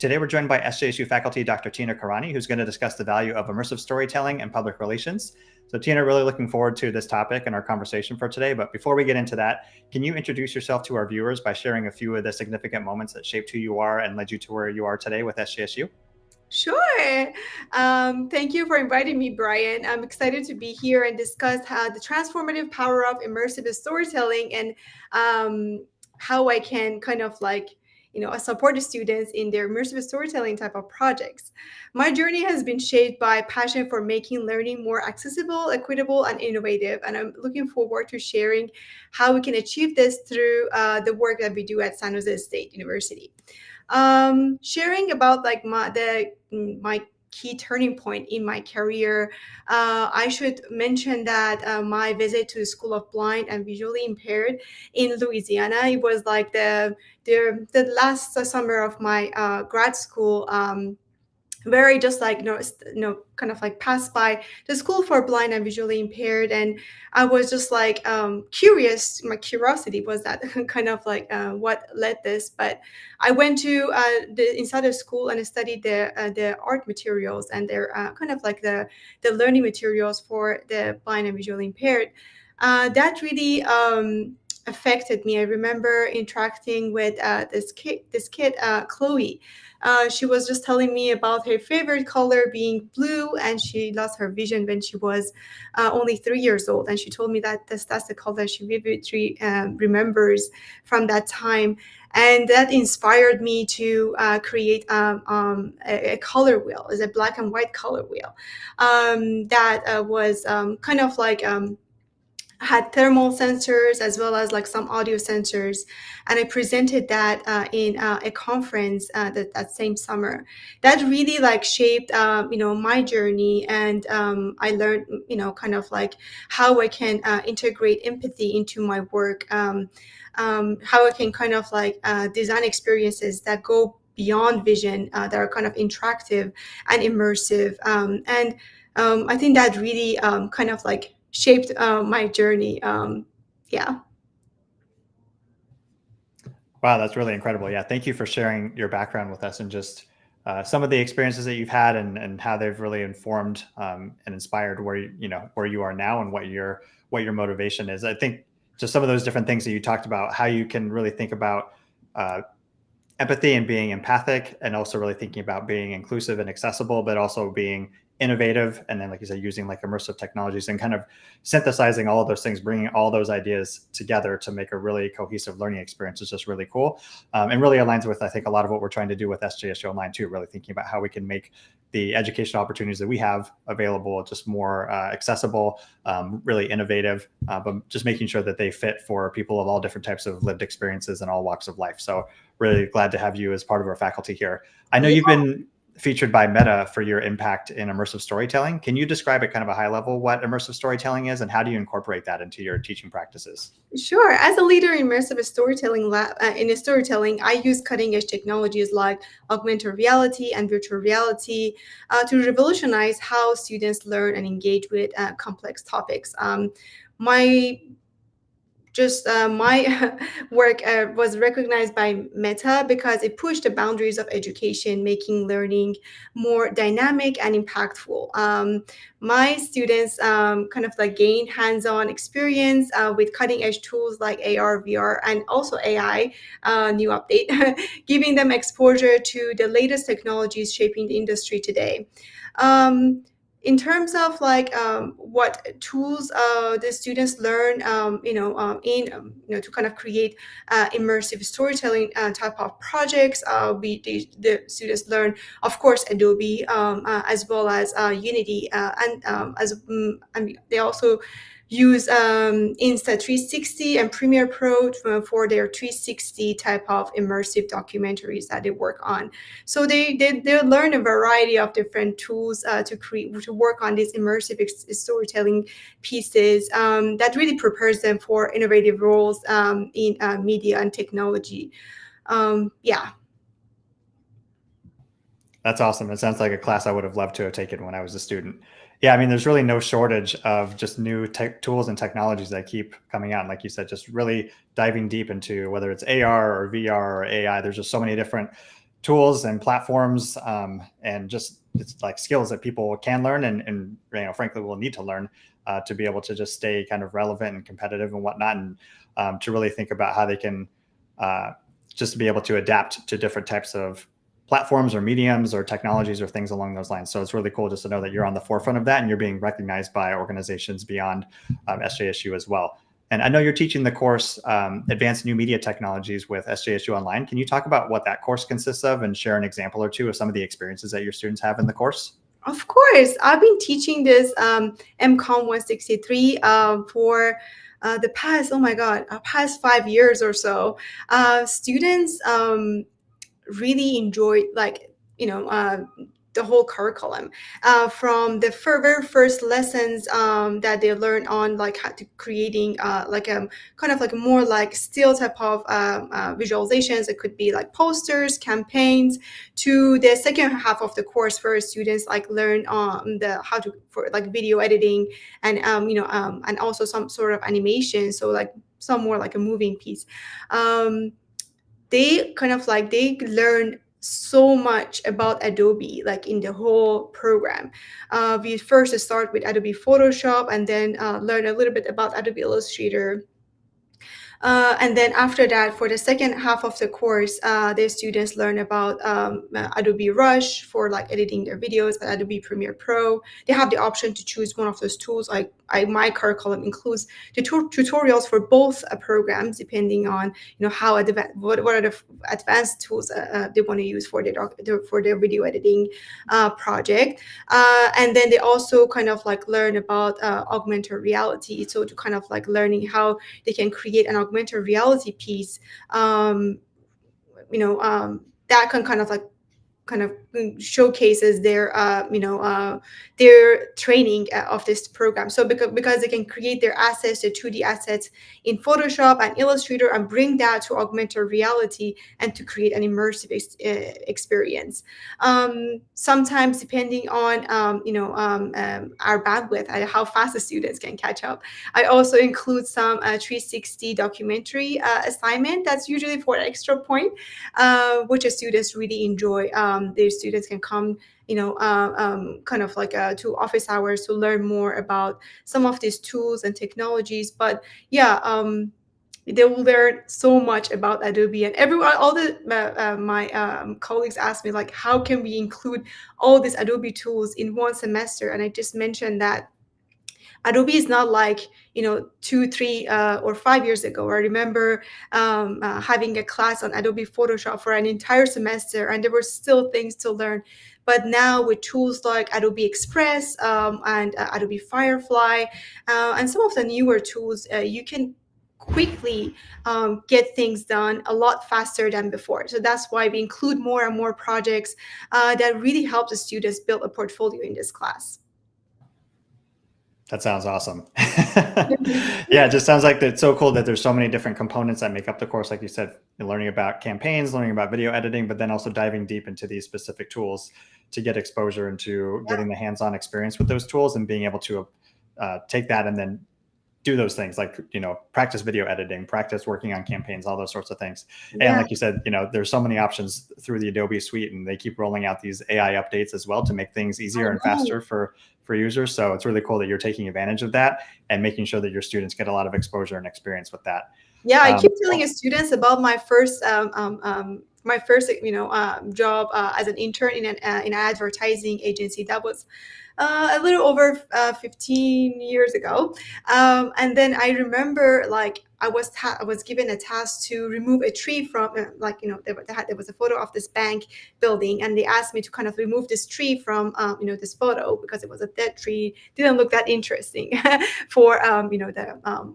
Today we're joined by SJSU faculty Dr. Tina Karani, who's going to discuss the value of immersive storytelling and public relations. So Tina, really looking forward to this topic and our conversation for today. But before we get into that, can you introduce yourself to our viewers by sharing a few of the significant moments that shaped who you are and led you to where you are today with SJSU? Sure. Thank you for inviting me, Brian. I'm excited to be here and discuss how the transformative power of immersive storytelling and how I can kind of support the students in their immersive storytelling type of projects. My journey has been shaped by passion for making learning more accessible, equitable, and innovative. And I'm looking forward to sharing how we can achieve this through the work that we do at San Jose State University. Sharing about my key turning point in my career, I should mention that my visit to the School of Blind and Visually Impaired in Louisiana, it was like the last summer of my grad school. Where I just kind of like passed by the school for blind and visually impaired, and I was just curious. My curiosity was that kind of what led this, but I went to the inside the school and I studied the art materials and their kind of like the learning materials for the blind and visually impaired. That really affected me. I remember interacting with this kid, Chloe. She was just telling me about her favorite color being blue, and she lost her vision when she was only 3 years old. And she told me that that's the color she vividly remembers from that time. And that inspired me to create a color wheel, is a black and white color wheel that was kind of had thermal sensors as well as like some audio sensors, and I presented that in a conference that same summer. That really shaped my journey, and I learned kind of like how I can integrate empathy into my work, how I can kind of design experiences that go beyond vision, that are kind of interactive and immersive, and I think that really kind of shaped my journey. Yeah. Wow, that's really incredible. Yeah, thank you for sharing your background with us and just some of the experiences that you've had and how they've really informed and inspired where you are now and what your motivation is. I think just some of those different things that you talked about, how you can really think about empathy and being empathic, and also really thinking about being inclusive and accessible, but also being innovative. And then, like you said, using like immersive technologies and kind of synthesizing all of those things, bringing all those ideas together to make a really cohesive learning experience is just really cool. And really aligns with, I think, a lot of what we're trying to do with SJSU Online too, really thinking about how we can make the educational opportunities that we have available just more accessible, really innovative, but just making sure that they fit for people of all different types of lived experiences and all walks of life. So really glad to have you as part of our faculty here. I know you've been featured by Meta for your impact in immersive storytelling. Can you describe at kind of a high level what immersive storytelling is and how do you incorporate that into your teaching practices? Sure. As a leader in immersive storytelling in storytelling, I use cutting edge technologies like augmented reality and virtual reality to revolutionize how students learn and engage with complex topics. My my work was recognized by Meta because it pushed the boundaries of education, making learning more dynamic and impactful. My students kind of gain hands-on experience with cutting-edge tools like AR, VR, and also AI, new update, giving them exposure to the latest technologies shaping the industry today. In terms of what tools the students learn, to kind of create immersive storytelling type of projects, the students learn, of course, Adobe, as well as Unity, they also use Insta360 and Premiere Pro for their 360 type of immersive documentaries that they work on. So they learn a variety of different tools to work on these immersive storytelling pieces that really prepares them for innovative roles in media and technology. Yeah. That's awesome. It sounds like a class I would have loved to have taken when I was a student. Yeah, I mean, there's really no shortage of just new tech tools and technologies that keep coming out. And like you said, just really diving deep into whether it's AR or VR or AI. There's just so many different tools and platforms, and just it's like skills that people can learn and frankly will need to learn to be able to just stay kind of relevant and competitive and whatnot, and to really think about how they can just be able to adapt to different types of platforms or mediums or technologies or things along those lines. So it's really cool just to know that you're on the forefront of that and you're being recognized by organizations beyond SJSU as well. And I know you're teaching the course Advanced New Media Technologies with SJSU Online. Can you talk about what that course consists of and share an example or two of some of the experiences that your students have in the course? Of course, I've been teaching this MCOM 163 for the past, oh my God, past 5 years or so. Students really enjoy, like, the whole curriculum, from the very first lessons that they learn on, like how to creating like a kind of like more like still type of visualizations. It could be like posters, campaigns, to the second half of the course where students like learn the how to for like video editing and and also some sort of animation. So like some more like a moving piece. They kind of like they learn so much about Adobe, like in the whole program. We first start with Adobe Photoshop and then learn a little bit about Adobe Illustrator. And then after that, for the second half of the course, the students learn about Adobe Rush for like editing their videos, and Adobe Premiere Pro. They have the option to choose one of those tools. My curriculum includes tutorials for both programs, depending on how what are the advanced tools they want to use for their video editing project. And then they also kind of like learn about augmented reality. So to kind of like learning how they can create an augmented reality piece, that can kind of showcases their training of this program. So because they can create their assets, the 2D assets in Photoshop and Illustrator, and bring that to augmented reality and to create an immersive experience. Sometimes depending on our bandwidth and how fast the students can catch up, I also include some 360 documentary assignment that's usually for an extra point, which the students really enjoy. Their students can come, kind of like to office hours to learn more about some of these tools and technologies. But yeah, they will learn so much about Adobe, and everyone, all the my colleagues ask me like, how can we include all these Adobe tools in one semester? And I just mentioned that Adobe is not like 2, 3, or 5 years ago. I remember having a class on Adobe Photoshop for an entire semester, and there were still things to learn. But now with tools like Adobe Express and Adobe Firefly and some of the newer tools, you can quickly get things done a lot faster than before. So that's why we include more and more projects that really help the students build a portfolio in this class. That sounds awesome. Yeah, it just sounds like it's so cool that there's so many different components that make up the course. Like you said, you're learning about campaigns, learning about video editing, but then also diving deep into these specific tools to get exposure into getting the hands-on experience with those tools and being able to take that and then do those things like, practice video editing, practice working on campaigns, all those sorts of things. Yeah. And like you said, there's so many options through the Adobe suite, and they keep rolling out these AI updates as well to make things easier and faster for users. So it's really cool that you're taking advantage of that and making sure that your students get a lot of exposure and experience with that. Yeah, I keep telling students about my first job as an intern in an advertising agency. That was a little over 15 years ago, and then I remember like I was given a task to remove a tree from there was a photo of this bank building, and they asked me to kind of remove this tree from this photo because it was a dead tree, didn't look that interesting for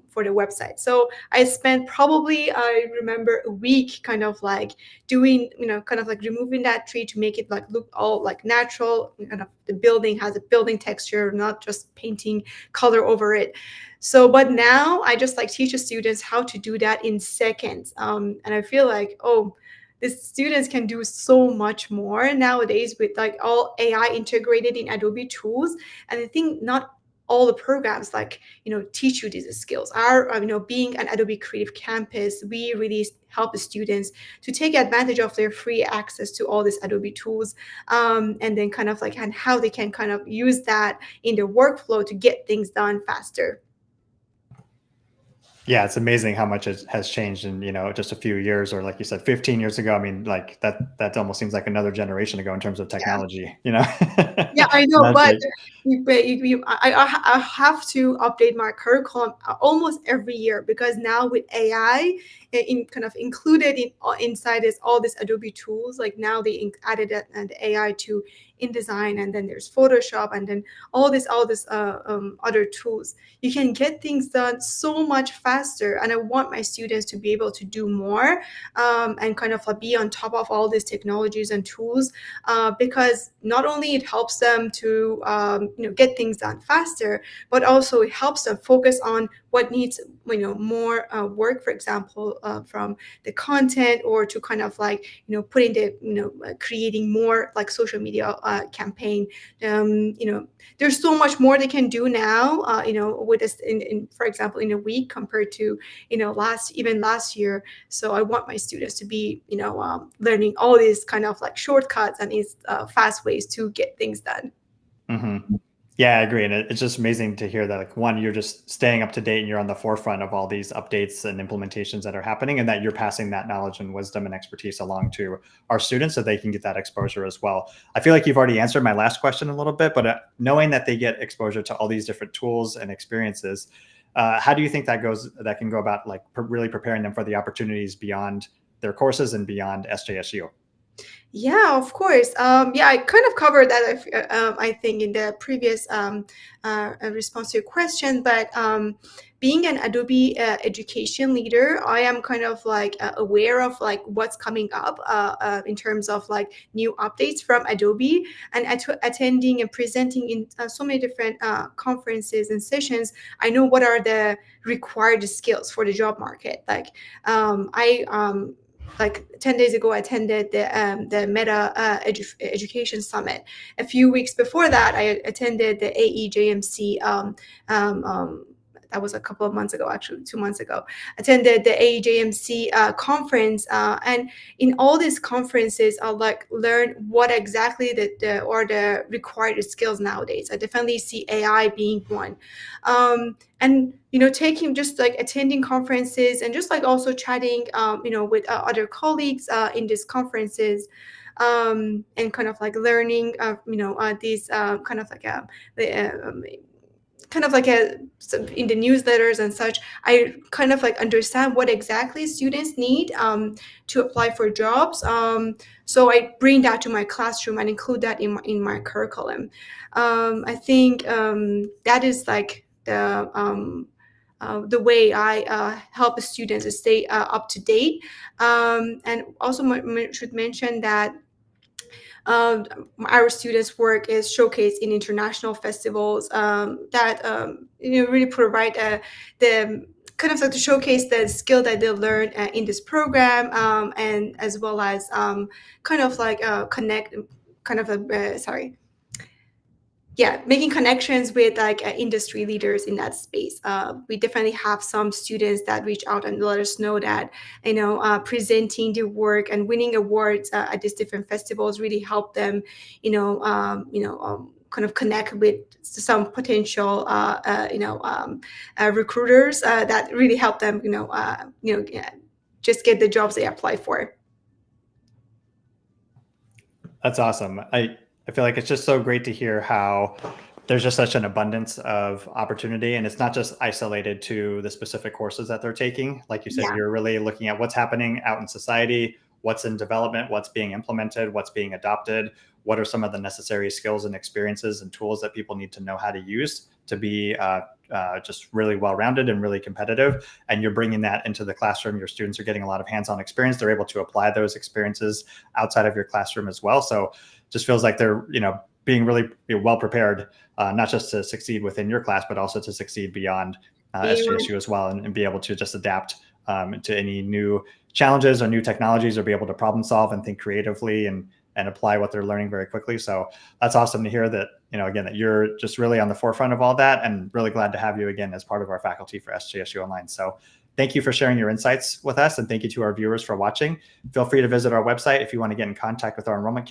for the website. So I spent probably, I remember, a week kind of like doing kind of like removing that tree to make it like look all like natural, kind of the building has a building texture, not just painting color over it. So, but now I just like teach the students how to do that in seconds. And I feel like, oh, the students can do so much more nowadays with like all AI integrated in Adobe tools. And I think not all the programs like teach you these skills. Our being an Adobe Creative Campus, we really help the students to take advantage of their free access to all these Adobe tools, and then kind of like and how they can kind of use that in their workflow to get things done faster. Yeah, it's amazing how much it has changed in, just a few years, or like you said, 15 years ago. I mean, like that almost seems like another generation ago in terms of Yeah. technology. Yeah, I And know, that's but great. I have to update my curriculum almost every year, because now with AI in kind of included inside this all these Adobe tools, like now they added an AI to InDesign, and then there's Photoshop, and then all this other tools. You can get things done so much faster, and I want my students to be able to do more, and kind of be on top of all these technologies and tools, because not only it helps them to get things done faster, but also it helps them focus on what needs more work, for example, from the content, or to kind of like putting the creating more like social media campaign. There's so much more they can do now, with this in for example in a week, compared to last year. So I want my students to be learning all these kind of like shortcuts and these fast ways to get things done. Hmm. Yeah, I agree. And it's just amazing to hear that, like, one, you're just staying up to date and you're on the forefront of all these updates and implementations that are happening, and that you're passing that knowledge and wisdom and expertise along to our students so they can get that exposure as well. I feel like you've already answered my last question a little bit, but knowing that they get exposure to all these different tools and experiences, how do you think that can go about, like, really preparing them for the opportunities beyond their courses and beyond SJSU? Yeah, of course. Yeah, I kind of covered that, I think, in the previous response to your question. But being an Adobe education leader, I am kind of like aware of like what's coming up in terms of like new updates from Adobe, and attending and presenting in so many different conferences and sessions. I know what are the required skills for the job market. Like 10 days ago, I attended the Meta Education Summit. A few weeks before that, I attended the AEJMC. That was a couple of months ago, actually 2 months ago. Attended the AEJMC conference, and in all these conferences, I'll like learn what exactly the required skills nowadays. I definitely see AI being one. And taking just like attending conferences, and just like also chatting with other colleagues in these conferences, and kind of like learning these kind of like in the newsletters and such. I kind of like understand what exactly students need to apply for jobs, so I bring that to my classroom and include that in my curriculum. I think that is like the way I help the students to stay up to date. And also should mention that um, our students' work is showcased in international festivals that really provide the kind of like to showcase the skill that they learn in this program, and as well as kind of like connect kind of a sorry yeah, making connections with like industry leaders in that space. We definitely have some students that reach out and let us know that presenting their work and winning awards at these different festivals really help them, kind of connect with some potential, recruiters that really help them, just get the jobs they apply for. That's awesome. I feel like it's just so great to hear how there's just such an abundance of opportunity, and it's not just isolated to the specific courses that they're taking. Like you said, Yeah. you're really looking at what's happening out in society, what's in development, what's being implemented, what's being adopted, what are some of the necessary skills and experiences and tools that people need to know how to use to be just really well-rounded and really competitive. And you're bringing that into the classroom. Your students are getting a lot of hands-on experience. They're able to apply those experiences outside of your classroom as well. So just feels like they're being really well prepared, not just to succeed within your class, but also to succeed beyond SJSU as well, and be able to just adapt to any new challenges or new technologies, or be able to problem solve and think creatively, and and apply what they're learning very quickly. So that's awesome to hear that, again, that you're just really on the forefront of all that, and really glad to have you again as part of our faculty for SJSU Online. So thank you for sharing your insights with us, and thank you to our viewers for watching. Feel free to visit our website if you want to get in contact with our enrollment